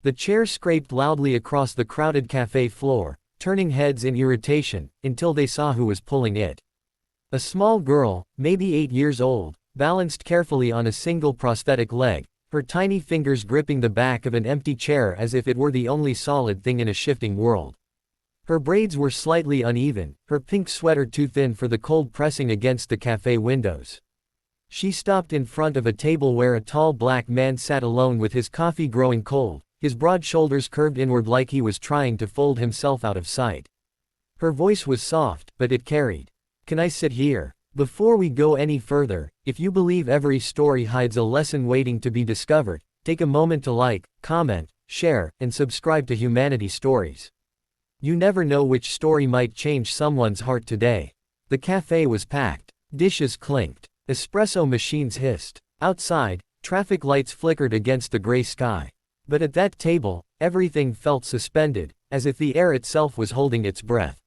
The chair scraped loudly across the crowded cafe floor, turning heads in irritation, until they saw who was pulling it. A small girl, maybe 8 years old, balanced carefully on a single prosthetic leg, her tiny fingers gripping the back of an empty chair as if it were the only solid thing in a shifting world. Her braids were slightly uneven, her pink sweater too thin for the cold pressing against the cafe windows. She stopped in front of a table where a tall black man sat alone with his coffee growing cold, his broad shoulders curved inward like he was trying to fold himself out of sight. Her voice was soft, but it carried. "Can I sit here? Before we go any further, if you believe every story hides a lesson waiting to be discovered, take a moment to like, comment, share, and subscribe to Humanity Stories. You never know which story might change someone's heart today." The cafe was packed. Dishes clinked. Espresso machines hissed. Outside, traffic lights flickered against the gray sky. But at that table, everything felt suspended, as if the air itself was holding its breath.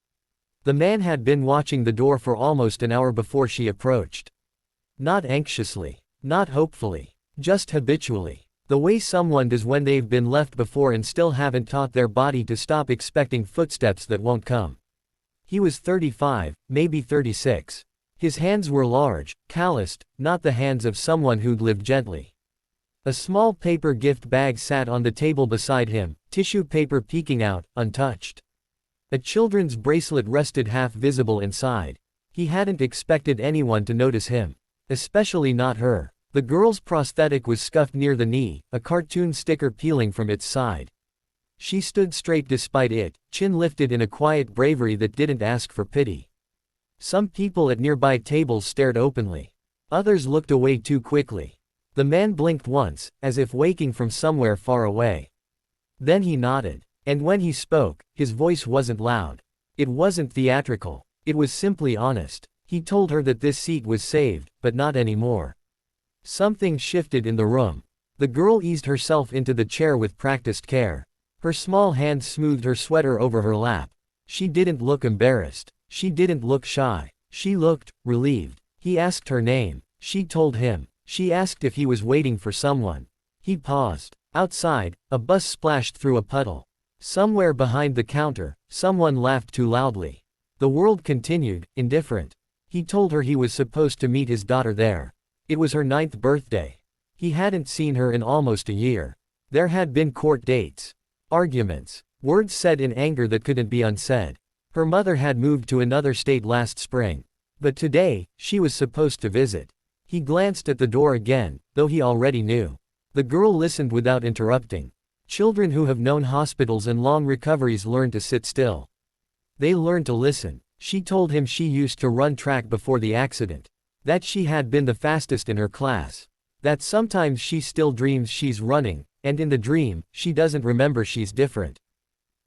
The man had been watching the door for almost an hour before she approached. Not anxiously. Not hopefully. Just habitually. The way someone does when they've been left before and still haven't taught their body to stop expecting footsteps that won't come. He was 35, maybe 36. His hands were large, calloused, not the hands of someone who'd lived gently. A small paper gift bag sat on the table beside him, tissue paper peeking out, untouched. A children's bracelet rested half visible inside. He hadn't expected anyone to notice him. Especially not her. The girl's prosthetic was scuffed near the knee, a cartoon sticker peeling from its side. She stood straight despite it, chin lifted in a quiet bravery that didn't ask for pity. Some people at nearby tables stared openly. Others looked away too quickly. The man blinked once, as if waking from somewhere far away. Then he nodded. And when he spoke, his voice wasn't loud. It wasn't theatrical. It was simply honest. He told her that this seat was saved, but not anymore. Something shifted in the room. The girl eased herself into the chair with practiced care. Her small hand smoothed her sweater over her lap. She didn't look embarrassed. She didn't look shy. She looked relieved. He asked her name. She told him. She asked if he was waiting for someone. He paused. Outside, a bus splashed through a puddle. Somewhere behind the counter, someone laughed too loudly. The world continued, indifferent. He told her he was supposed to meet his daughter there. It was her 9th birthday. He hadn't seen her in almost a year. There had been court dates. Arguments. Words said in anger that couldn't be unsaid. Her mother had moved to another state last spring. But today, she was supposed to visit. He glanced at the door again, though he already knew. The girl listened without interrupting. Children who have known hospitals and long recoveries learn to sit still. They learn to listen. She told him she used to run track before the accident. That she had been the fastest in her class. That sometimes she still dreams she's running, and in the dream, she doesn't remember she's different.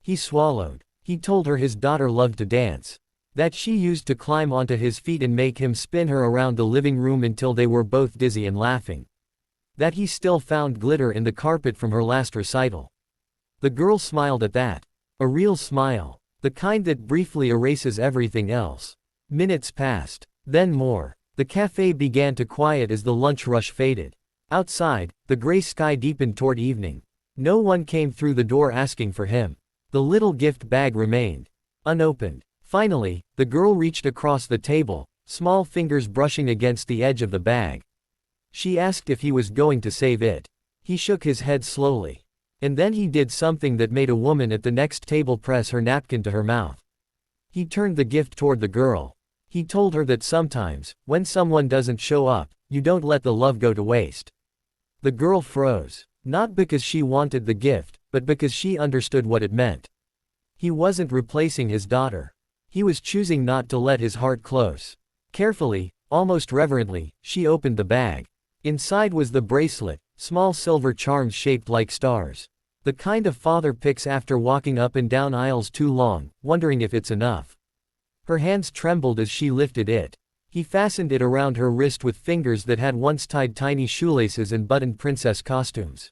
He swallowed. He told her his daughter loved to dance. That she used to climb onto his feet and make him spin her around the living room until they were both dizzy and laughing. That he still found glitter in the carpet from her last recital. The girl smiled at that. A real smile. The kind that briefly erases everything else. Minutes passed. Then more. The cafe began to quiet as the lunch rush faded. Outside, the gray sky deepened toward evening. No one came through the door asking for him. The little gift bag remained unopened. Finally, the girl reached across the table, small fingers brushing against the edge of the bag. She asked if he was going to save it. He shook his head slowly. And then he did something that made a woman at the next table press her napkin to her mouth. He turned the gift toward the girl. He told her that sometimes, when someone doesn't show up, you don't let the love go to waste. The girl froze. Not because she wanted the gift, but because she understood what it meant. He wasn't replacing his daughter. He was choosing not to let his heart close. Carefully, almost reverently, she opened the bag. Inside was the bracelet, small silver charms shaped like stars. The kind a father picks after walking up and down aisles too long, wondering if it's enough. Her hands trembled as she lifted it. He fastened it around her wrist with fingers that had once tied tiny shoelaces and buttoned princess costumes.